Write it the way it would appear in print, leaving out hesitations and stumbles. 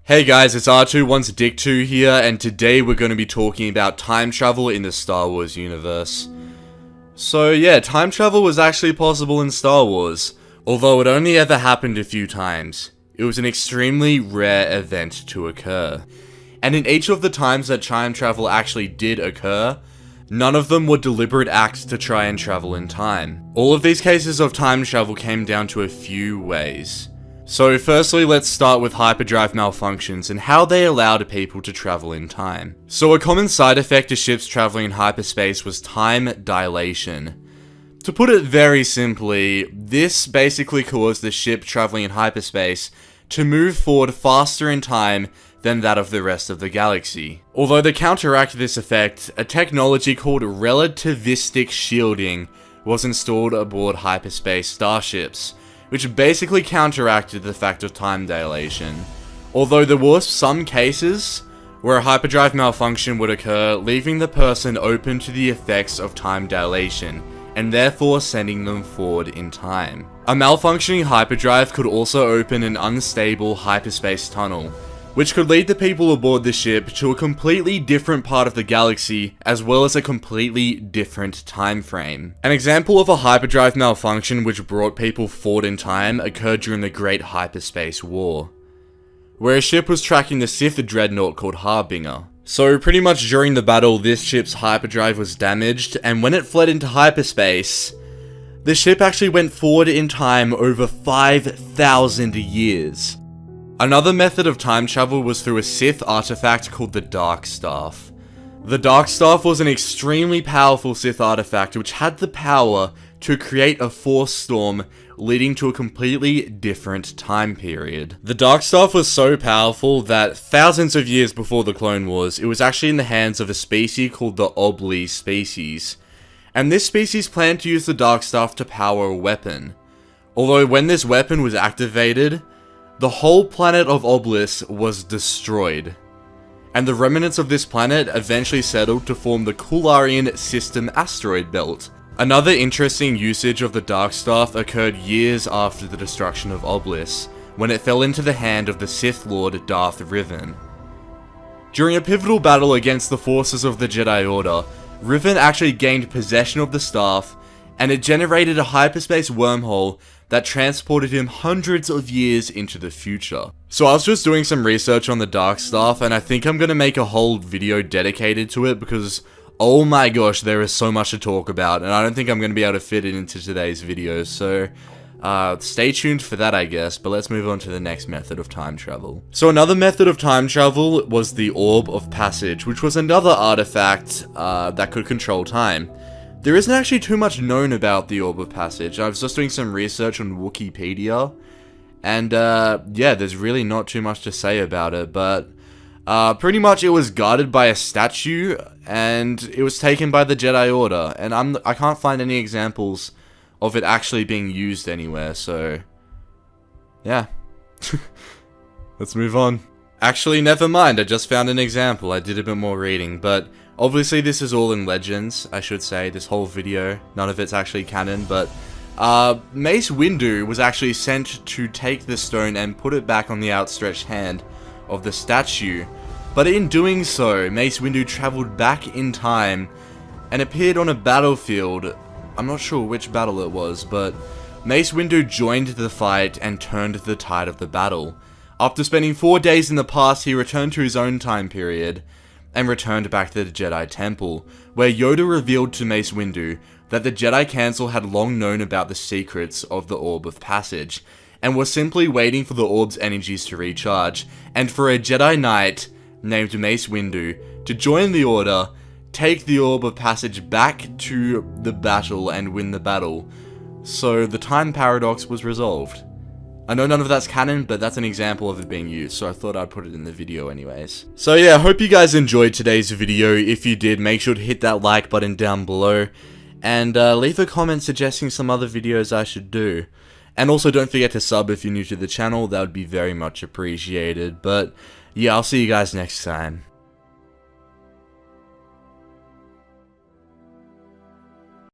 Hey guys, it's R2-Dick2 here, and today we're going to be talking about time travel in the Star Wars universe. So yeah, time travel was actually possible in Star Wars, although it only ever happened a few times. It was an extremely rare event to occur. And in each of the times that time travel actually did occur, none of them were deliberate acts to try and travel in time. All of these cases of time travel came down to a few ways. So firstly, let's start with hyperdrive malfunctions and how they allowed people to travel in time. So a common side effect to ships traveling in hyperspace was time dilation. To put it very simply, this basically caused the ship traveling in hyperspace to move forward faster in time than that of the rest of the galaxy. Although to counteract this effect, a technology called relativistic shielding was installed aboard hyperspace starships, which basically counteracted the fact of time dilation. Although there were some cases where a hyperdrive malfunction would occur, leaving the person open to the effects of time dilation, and therefore sending them forward in time. A malfunctioning hyperdrive could also open an unstable hyperspace tunnel, which could lead the people aboard the ship to a completely different part of the galaxy, as well as a completely different time frame. An example of a hyperdrive malfunction which brought people forward in time occurred during the Great Hyperspace War, where a ship was tracking the Sith dreadnought called Harbinger. So pretty much during the battle, this ship's hyperdrive was damaged, and when it fled into hyperspace, the ship actually went forward in time over 5,000 years. Another method of time travel was through a Sith artifact called the Dark Staff. The Dark Staff was an extremely powerful Sith artifact which had the power to create a force storm leading to a completely different time period. The Dark Staff was so powerful that thousands of years before the Clone Wars, it was actually in the hands of a species called the Obli species. And this species planned to use the Dark Staff to power a weapon. Although when this weapon was activated, the whole planet of Oblis was destroyed, and the remnants of this planet eventually settled to form the Kularian System asteroid belt. Another interesting usage of the Dark Staff occurred years after the destruction of Oblis, when it fell into the hand of the Sith Lord Darth Revan. During a pivotal battle against the forces of the Jedi Order, Revan actually gained possession of the staff, and it generated a hyperspace wormhole that transported him hundreds of years into the future. So I was just doing some research on the Dark Staff, and I think I'm gonna make a whole video dedicated to it because, oh my gosh, there is so much to talk about, and I don't think I'm gonna be able to fit it into today's video, so stay tuned for that, I guess, but let's move on to the next method of time travel. So another method of time travel was the Orb of Passage, which was another artifact that could control time. There isn't actually too much known about the Orb of Passage. I was just doing some research on Wikipedia, and yeah, there's really not too much to say about it, but pretty much it was guarded by a statue, and it was taken by the Jedi Order, and I can't find any examples of it actually being used anywhere, so yeah. Let's move on. Actually, never mind, I just found an example. I did a bit more reading, but obviously this is all in Legends, I should say, this whole video. None of it's actually canon, but Mace Windu was actually sent to take the stone and put it back on the outstretched hand of the statue. But in doing so, Mace Windu traveled back in time and appeared on a battlefield. I'm not sure which battle it was, but Mace Windu joined the fight and turned the tide of the battle. After spending 4 days in the past, he returned to his own time period and returned back to the Jedi Temple, where Yoda revealed to Mace Windu that the Jedi Council had long known about the secrets of the Orb of Passage, and were simply waiting for the Orb's energies to recharge, and for a Jedi Knight named Mace Windu to join the Order, take the Orb of Passage back to the battle and win the battle. So the time paradox was resolved. I know none of that's canon, but that's an example of it being used, so I thought I'd put it in the video anyways. So yeah, hope you guys enjoyed today's video. If you did, make sure to hit that like button down below, and leave a comment suggesting some other videos I should do. And also don't forget to sub if you're new to the channel, that would be very much appreciated. But yeah, I'll see you guys next time.